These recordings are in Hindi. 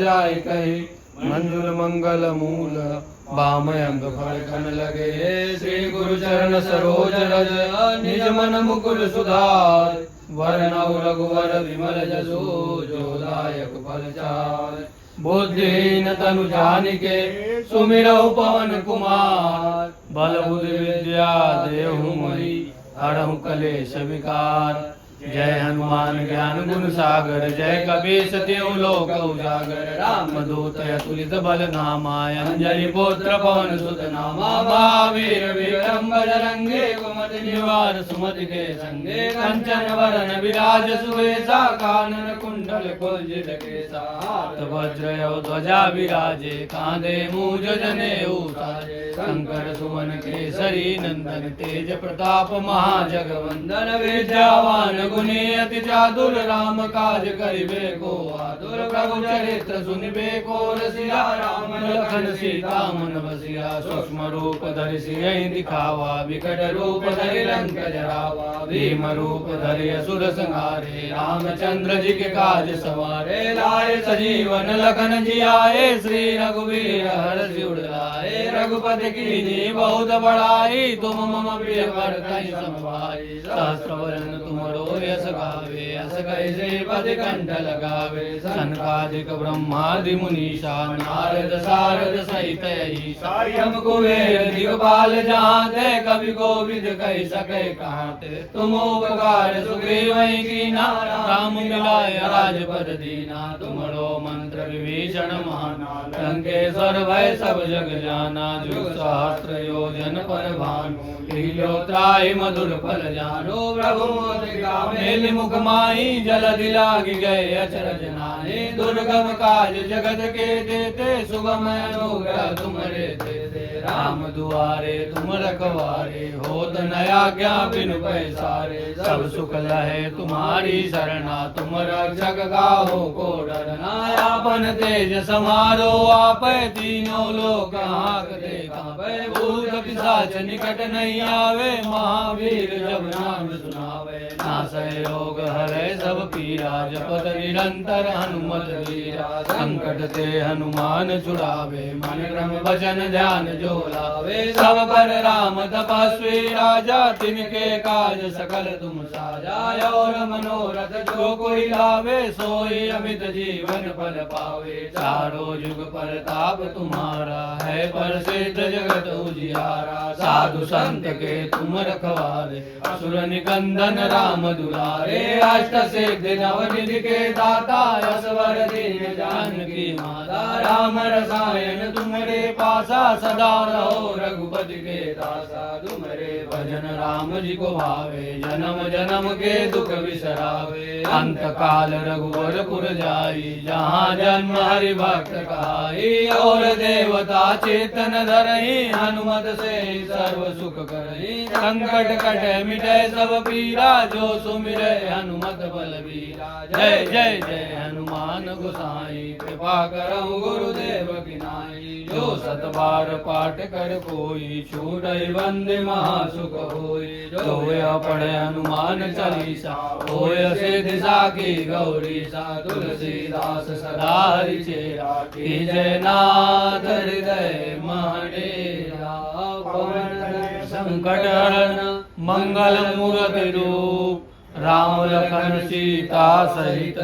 जाय कहे मंजुल मंगल मूल बाम अंग फड़कन लगे। श्री गुरु चरण सरोज रज निज मन मुकुल सुधार। वरनौ रघुवर विमल जसु जो दायक फल चार। बुद्धिहीन तनु जानिके सुमिरौ पवन कुमार। बल बुद्धि विद्या देहु मोहि हरहु कलेश विकार। जय हनुमान ज्ञान गुण सागर जय कपीस तिहु लोक उजागर। रामदूत अतुलित बल धामा अंजनी पुत्र पवन सुत नामा। महावीर विक्रम बजरंगी कुमति निवार सुमति के संगे। कंचन वरन विराज सुवेशा कानन कुंडल कुंजित केसा। हाथ वज्र ध्वजा विराजे कांधे मूज जनेऊ साजे। शंकर सुमन केसरी नंदन तेज प्रताप महाजगवंदन। विद्यावान गुणी अति चातुर राम काज करिबे को आतुर। प्रभु चरित्र सुनिबे को रसिया राम लखन सीता मन बसिया। सूक्ष्म रूप धरि सियहि दिखावा विकट रूप धरि लंक जरावा। भीम रूप धरि असुर संहारे रामचंद्र जी के काज सवारे। लाए सजीवन लखन जियाए श्री रघुवीर हरषि उर लाए। रघुपति कीन्ही बहुत बड़ाई तुम मम प्रिय भरतहि सम भाई। सहस्र वदन तुमरो यश गावे यश कहि श्रीपति कंठ लगावे। सनकादिक ब्रह्मादि मुनीषा नारद सारद सहित अहिसा। यम कुबेर दिगपाल जहांते कवि कोविद कहि सके कहाते। तुम उपकार सुग्रीवहि कीना राम मिलाय राजपद दीना। तुमरो मंत्र विभीषण माना लंकेश्वर भय सब जग जाना। जुग सहस्त्र योजन पर भानु लील्यो त्राहि मधुर फल जानो। प्रभु मोदिका मेलि मुख माहि जलधि लागी गए अचरज नाहि। दुर्गम काज जगत के देते सुगम अनुग्रह तुमरे तेते। राम दुआरे तुम रखवारे होत न आज्ञा बिनु पैसारे। सब सुख लहे तुम्हारी शरणा तुम रक्षक गाहो को डरना। आपन तेज समारो आपै तीनों लोक हांकते कांपै। भूत पिशाच निकट नहीं आवे महावीर जब नाम सुनावे। नासै रोग हरै सब पीरा जपत निरंतर हनुमत वीरा। संकट ते हनुमान छुड़ावे मन क्रम वचन ध्यान जो लावे। सब पर राम तपस्वी राजा तिनके काज सकल तुम साजा। और मनोरथ जो कोई लावे सोई अमित जीवन फल पावे। चारों जुग परताप तुम्हारा है प्रसिद्ध जगत उजियारा। साधु संत के तुम रखवारे असुर निकंदन राम दुलारे। अष्ट सिद्धि नवनिधि के दाता असवर दीन जानकी माता। राम रसायन तुम्हारे पासा सदा रहो रघुपति के दासा। तुम्हारे भजन राम जी को भावे जन्म जन्म के दुख बिसरावे। अंत काल रघुवर पुर जाई जहाँ जन्म हरि भक्त कहाई। और देवता चेतन धरहि हनुमत से सर्व सुख करहि। संकट कटे मिटे सब पीरा जो सुमिरै हनुमत बलबीरा। जय जय जय हनुमान गोसाई कृपा करहु गुरुदेव की नाई। जो सत बार पाठ कर कोई छूटै बंदे महासुख होई। जो पढ़े हनुमान चालीसा होय सिद्धि साखी गौरी सा। तुलसीदास सदा हरि चेरा कीजय नाथ हृदय महडेरा। पवन संकट हरण मंगल मूर्ति रूप राम लखन सीता सहित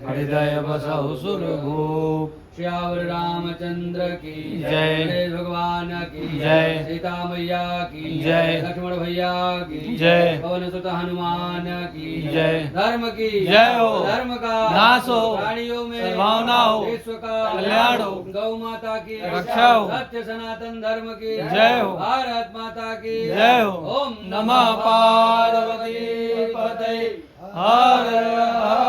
हृदय बसहु सुरभूप। श्यावर रामचंद्र की जय भगवान की जय। सीता मैया की जय लक्ष्मण भैया की जय। पवन सुत हनुमान की जय। धर्म की जय हो धर्म का नाश हो प्राणियों में भावना हो विश्व का कल्याण हो। गौ माता की रक्षा हो सत्य सनातन धर्म की जय हो। भारत माता की जय हो। ओम नमः पार्वती पतये हर हर